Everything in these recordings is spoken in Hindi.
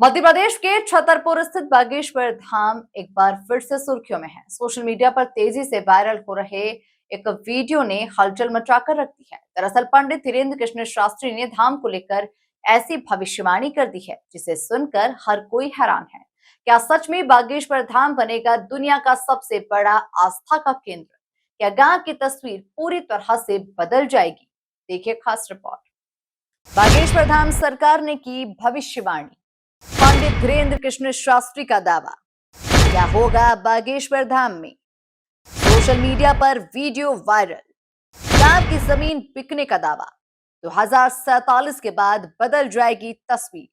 मध्य प्रदेश के छतरपुर स्थित बागेश्वर धाम एक बार फिर से सुर्खियों में है। सोशल मीडिया पर तेजी से वायरल हो रहे एक वीडियो ने हलचल मचाकर रख दी है। दरअसल पंडित धीरेन्द्र कृष्ण शास्त्री ने धाम को लेकर ऐसी भविष्यवाणी कर दी है जिसे सुनकर हर कोई हैरान है। क्या सच में बागेश्वर धाम बनेगा दुनिया का सबसे बड़ा आस्था का केंद्र? क्या गांव की तस्वीर पूरी तरह से बदल जाएगी? देखिए खास रिपोर्ट। बागेश्वर धाम सरकार ने की भविष्यवाणी। पंडित धीरेन्द्र कृष्ण शास्त्री का दावा, क्या होगा बागेश्वर धाम में? सोशल मीडिया पर वीडियो वायरल। गांव की जमीन बिकने का दावा। 2047 के बाद बदल जाएगी तस्वीर।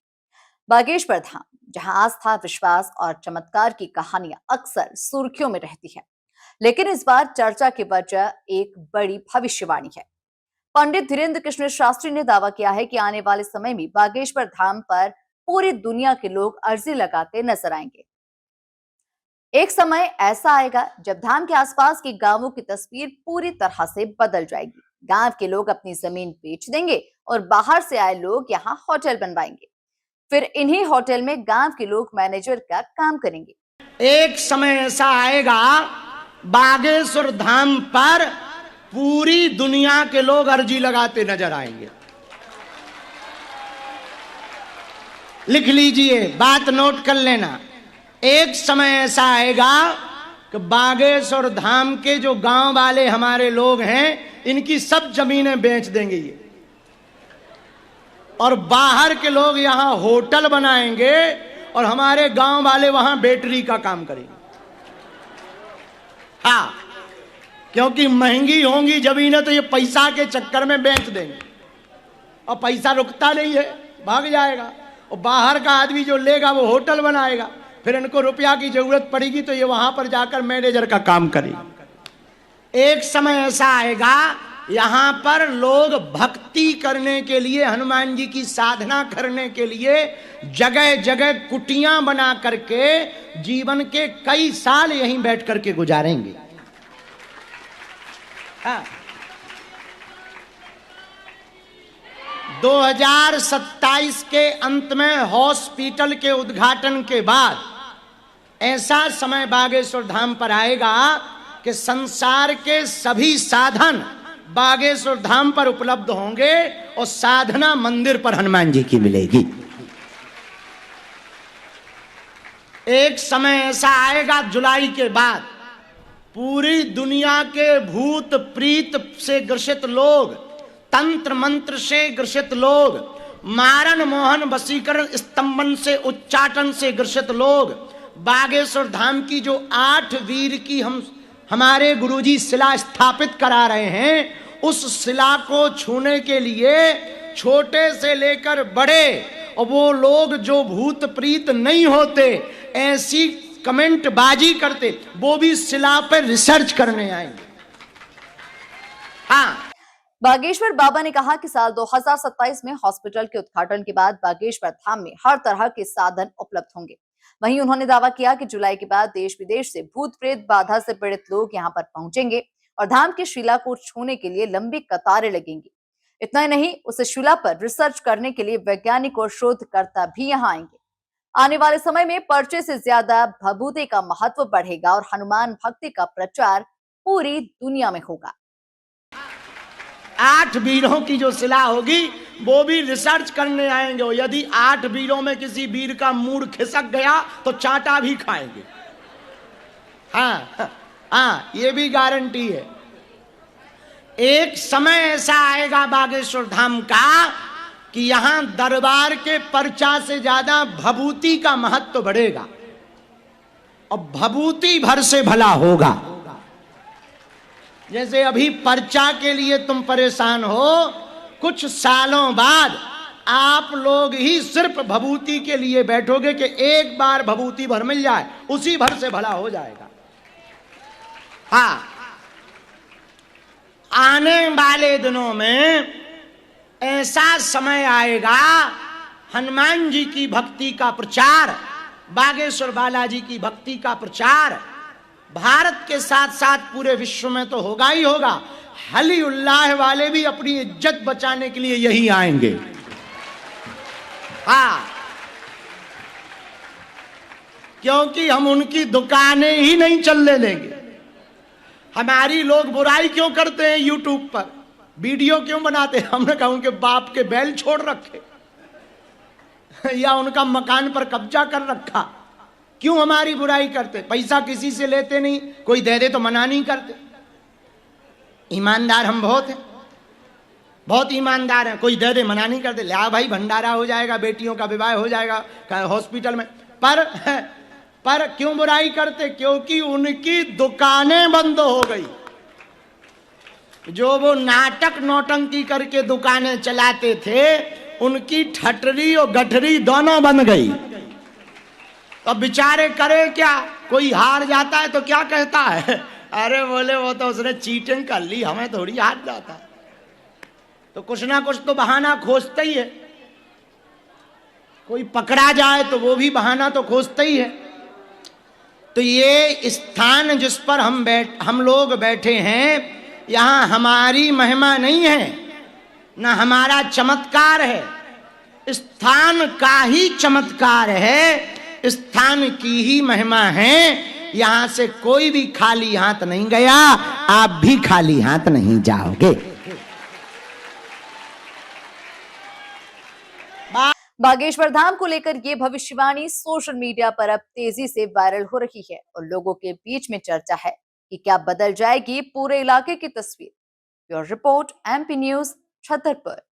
बागेश्वर धाम, जहां आस्था, विश्वास और चमत्कार की कहानियां अक्सर सुर्खियों में रहती है, लेकिन इस बार चर्चा की वजह एक बड़ी भविष्यवाणी है। पंडित धीरेन्द्र कृष्ण शास्त्री ने दावा किया है कि आने वाले समय में बागेश्वर धाम पर पूरी दुनिया के लोग अर्जी लगाते नजर आएंगे। एक समय ऐसा आएगा जब धाम के आसपास के गांवों की तस्वीर पूरी तरह से बदल जाएगी। गांव के लोग अपनी जमीन बेच देंगे और बाहर से आए लोग यहां होटल बनवाएंगे। फिर इन्हीं होटल में गांव के लोग मैनेजर का काम करेंगे। एक समय ऐसा आएगा बागेश्वर धाम पर पूरी दुनिया के लोग अर्जी लगाते नजर आएंगे। लिख लीजिए, बात नोट कर लेना। एक समय ऐसा आएगा कि बागेश्वर धाम के जो गांव वाले हमारे लोग हैं, इनकी सब जमीनें बेच देंगे ये, और बाहर के लोग यहां होटल बनाएंगे और हमारे गांव वाले वहां बैटरी का काम करेंगे। हाँ, क्योंकि महंगी होंगी जमीनें तो ये पैसा के चक्कर में बेच देंगे, और पैसा रुकता नहीं है, भाग जाएगा। और बाहर का आदमी जो लेगा वो होटल बनाएगा, फिर इनको रुपया की जरूरत पड़ेगी तो ये वहां पर जाकर मैनेजर का काम करेगा। एक समय ऐसा आएगा यहां पर लोग भक्ति करने के लिए, हनुमान जी की साधना करने के लिए जगह जगह कुटियां बना करके जीवन के कई साल यहीं बैठ करके गुजारेंगे। हाँ। 2027 के अंत में हॉस्पिटल के उद्घाटन के बाद ऐसा समय बागेश्वर धाम पर आएगा कि संसार के सभी साधन बागेश्वर धाम पर उपलब्ध होंगे और साधना मंदिर पर हनुमान जी की मिलेगी। एक समय ऐसा आएगा जुलाई के बाद पूरी दुनिया के भूत प्रीत से ग्रसित लोग, तंत्र मंत्र से ग्रसित लोग, मारण मोहन वशीकरण स्तंभन से उच्चाटन से ग्रसित लोग, बागेश्वर धाम की जो 8 वीर की हमारे गुरुजी शिला स्थापित करा रहे हैं, उस शिला को छूने के लिए छोटे से लेकर बड़े, और वो लोग जो भूत प्रीत नहीं होते, ऐसी कमेंट बाजी करते, वो भी शिला पर रिसर्च करने आएंगे। हाँ, बागेश्वर बाबा ने कहा कि साल 2027 में हॉस्पिटल के उद्घाटन के बाद बागेश्वर धाम में हर तरह के साधन उपलब्ध होंगे। वहीं उन्होंने दावा किया कि जुलाई के बाद देश विदेश से भूत प्रेत बाधा से पीड़ित लोग यहां पर पहुंचेंगे और धाम की शिला को छूने के लिए लंबी कतारें लगेंगी। इतना ही नहीं, उस शिला पर रिसर्च करने के लिए वैज्ञानिक और शोधकर्ता भी यहां आएंगे। आने वाले समय में पर्चे से ज्यादा भभूति का महत्व बढ़ेगा और हनुमान भक्ति का प्रचार पूरी दुनिया में होगा। 8 वीरों की जो शिला होगी वो भी रिसर्च करने आएंगे, और यदि 8 वीरों में किसी वीर का मूड खिसक गया तो चाटा भी खाएंगे। हाँ हाँ, ये भी गारंटी है। एक समय ऐसा आएगा बागेश्वर धाम का कि यहां दरबार के पर्चा से ज्यादा भभूति का महत्व बढ़ेगा, और भभूति भर से भला होगा। जैसे अभी पर्चा के लिए तुम परेशान हो, कुछ सालों बाद आप लोग ही सिर्फ भभूति के लिए बैठोगे कि एक बार भभूति भर मिल जाए, उसी भर से भला हो जाएगा। हाँ, आने वाले दिनों में ऐसा समय आएगा, हनुमान जी की भक्ति का प्रचार, बागेश्वर बालाजी की भक्ति का प्रचार भारत के साथ साथ पूरे विश्व में तो होगा ही होगा। हली उल्लाह वाले भी अपनी इज्जत बचाने के लिए यही आएंगे। हाँ, क्योंकि हम उनकी दुकानें ही नहीं चलने देंगे। हमारी लोग बुराई क्यों करते हैं यूट्यूब पर, वीडियो क्यों बनाते हैं? हमने कहा उनके बाप के बैल छोड़ रखे या उनका मकान पर कब्जा कर रखा, क्यों हमारी बुराई करते? पैसा किसी से लेते नहीं, कोई दे दे तो मना नहीं करते। ईमानदार हम बहुत हैं, बहुत ईमानदार हैं। कोई दे दे मना नहीं करते। ला भाई भंडारा हो जाएगा, बेटियों का विवाह हो जाएगा हॉस्पिटल में, पर क्यों बुराई करते? क्योंकि उनकी दुकानें बंद हो गई। जो वो नाटक नौटंकी करके दुकानें चलाते थे, उनकी ठटरी और गठरी दोनों बन गई। तो बेचारे करे क्या? कोई हार जाता है तो क्या कहता है? अरे बोले वो तो उसने चीटिंग कर ली, हमें थोड़ी हार जाता है। तो कुछ ना कुछ तो बहाना खोजता ही है। कोई पकड़ा जाए तो वो भी बहाना तो खोजता ही है। तो ये स्थान जिस पर हम लोग बैठे हैं, यहां हमारी महिमा नहीं है, ना हमारा चमत्कार है, स्थान का ही चमत्कार है, स्थान की ही महिमा है। यहां से कोई भी खाली हाथ नहीं गया, आप भी खाली हाथ नहीं जाओगे। बागेश्वर धाम को लेकर ये भविष्यवाणी सोशल मीडिया पर अब तेजी से वायरल हो रही है और लोगों के बीच में चर्चा है कि क्या बदल जाएगी पूरे इलाके की तस्वीर। Bureau report, MP news, Chhatarpur.